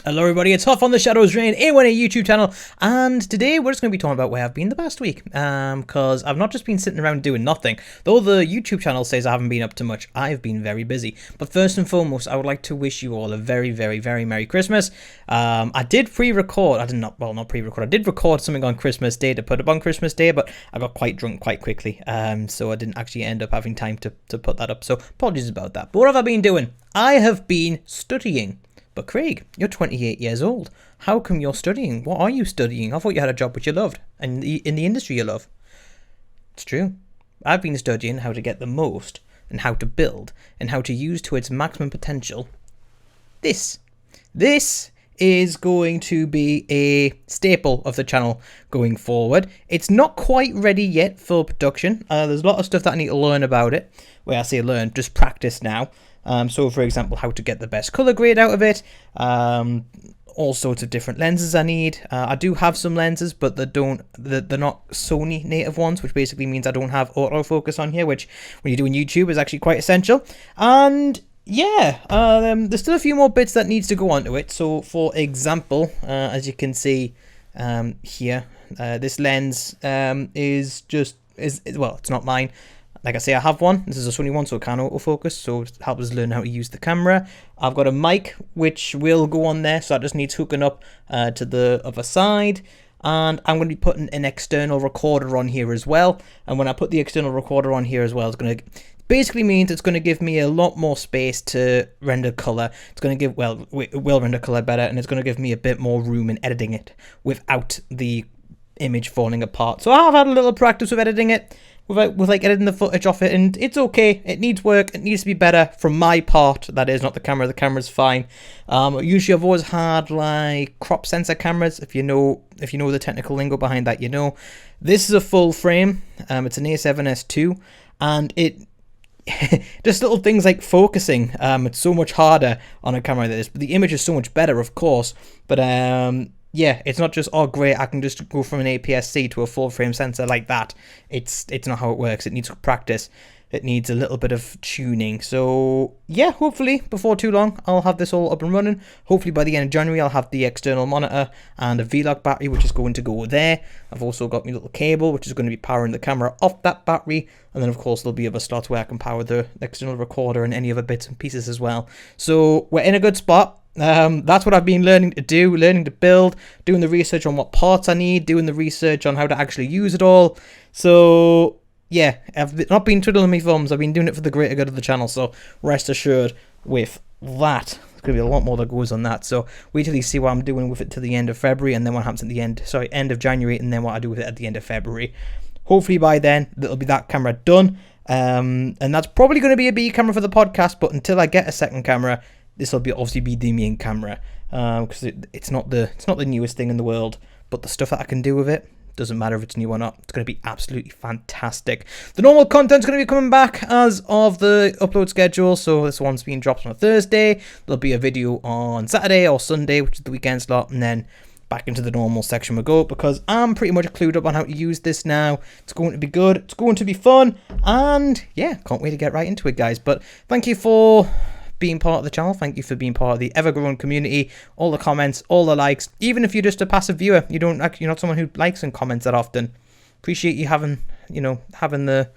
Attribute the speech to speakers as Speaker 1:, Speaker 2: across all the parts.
Speaker 1: Hello everybody, it's Huff on the ShadowsReign A1A YouTube channel, and today we're just going to be talking about where I've been the past week, because I've not just been sitting around doing nothing. Though the YouTube channel says I haven't been up to much, I've been very busy. But first and foremost, I would like to wish you all a very, very, very Merry Christmas. I did pre-record, I did record something on Christmas Day to put up on Christmas Day, but I got quite drunk quite quickly, so I didn't actually end up having time to put that up, so apologies about that. But what have I been doing? I have been studying. But Craig, you're 28 years old. How come you're studying? What are you studying? I thought you had a job which you loved, and in the industry you love. It's true. I've been studying how to get the most, and how to build, and how to use to its maximum potential. This is going to be a staple of the channel going forward. It's not quite ready yet for production. There's a lot of stuff that I need to learn about it. Well, I say learn, just practice now. So for example, how to get the best color grade out of it, all sorts of different lenses I need. I do have some lenses, but they're not Sony native ones, which basically means I don't have autofocus on here, which when you're doing YouTube is actually quite essential. And yeah, there's still a few more bits that needs to go onto it. So for example, as you can see here, this lens well, it's not mine. Like I say, I have one. This is a Sony one, so it can autofocus, so it helps us learn how to use the camera. I've got a mic, which will go on there, so that just needs hooking up to the other side. And I'm going to be putting an external recorder on here as well. And when I put the external recorder on here as well, it's going to basically means it's going to give me a lot more space to render color. It's going to give, well, it will render color better, and it's going to give me a bit more room in editing it without the image falling apart. So I've had a little practice with editing it. With like editing the footage off it, and it's okay. It needs work. It needs to be better from my part. That is not the camera. The camera's fine. Usually I've always had like crop sensor cameras. If you know the technical lingo behind that, you know. This is a full frame. It's an A7S2, and it just little things like focusing. It's so much harder on a camera like this, but the image is so much better, of course. But yeah, it's not just, oh great, I can just go from an APS-C to a full frame sensor like that. It's not how it works. It needs practice. It needs a little bit of tuning. So yeah, hopefully before too long I'll have this all up and running. Hopefully by the end of January I'll have the external monitor and a V-Log battery, which is going to go there. I've also got my little cable, which is going to be powering the camera off that battery. And then of course there'll be other slots where I can power the external recorder and any other bits and pieces as well. So we're in a good spot. That's what I've been learning to do, learning to build, doing the research on what parts I need, doing the research on how to actually use it all. So yeah, I've not been twiddling my thumbs. I've been doing it for the greater good of the channel. So rest assured with that. There's going to be a lot more that goes on that. So wait till you see what I'm doing with it to the end of February, and then what happens at the end of January, and then what I do with it at the end of February. Hopefully by then, that'll be that camera done. And that's probably going to be a B camera for the podcast, but until I get a second camera, this will obviously be the main camera, because it's not the newest thing in the world, but the stuff that I can do with it doesn't matter if it's new or not. It's going to be absolutely fantastic. The normal content's going to be coming back as of the upload schedule. So this one's being dropped on a Thursday. There'll be a video on Saturday or Sunday, which is the weekend slot, and then back into the normal section we go, because I'm pretty much clued up on how to use this now. It's going to be good. It's going to be fun, and yeah, can't wait to get right into it, guys. But thank you for being part of the channel. Thank you for being part of the ever-growing community. All the comments, all the likes. Even if you're just a passive viewer, you're not someone who likes and comments that often. Appreciate you having the,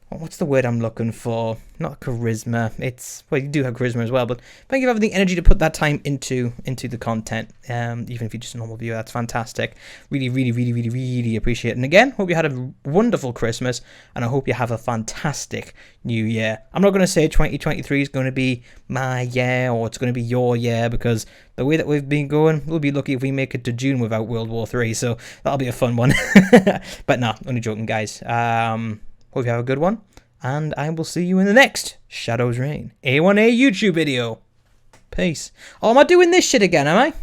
Speaker 1: what's the word I'm looking for? Not charisma. It's, well, you do have charisma as well, but thank you for having the energy to put that time into the content. Even if you're just a normal viewer, that's fantastic. Really, really, really, really, really appreciate it. And again, hope you had a wonderful Christmas, and I hope you have a fantastic New Year. I'm not going to say 2023 is going to be my year, or it's going to be your year, because the way that we've been going, we'll be lucky if we make it to June without World War III. So that'll be a fun one. But no, only joking, guys. Hope you have a good one, and I will see you in the next ShadowsReign A1A YouTube video. Peace. Oh, am I doing this shit again, am I?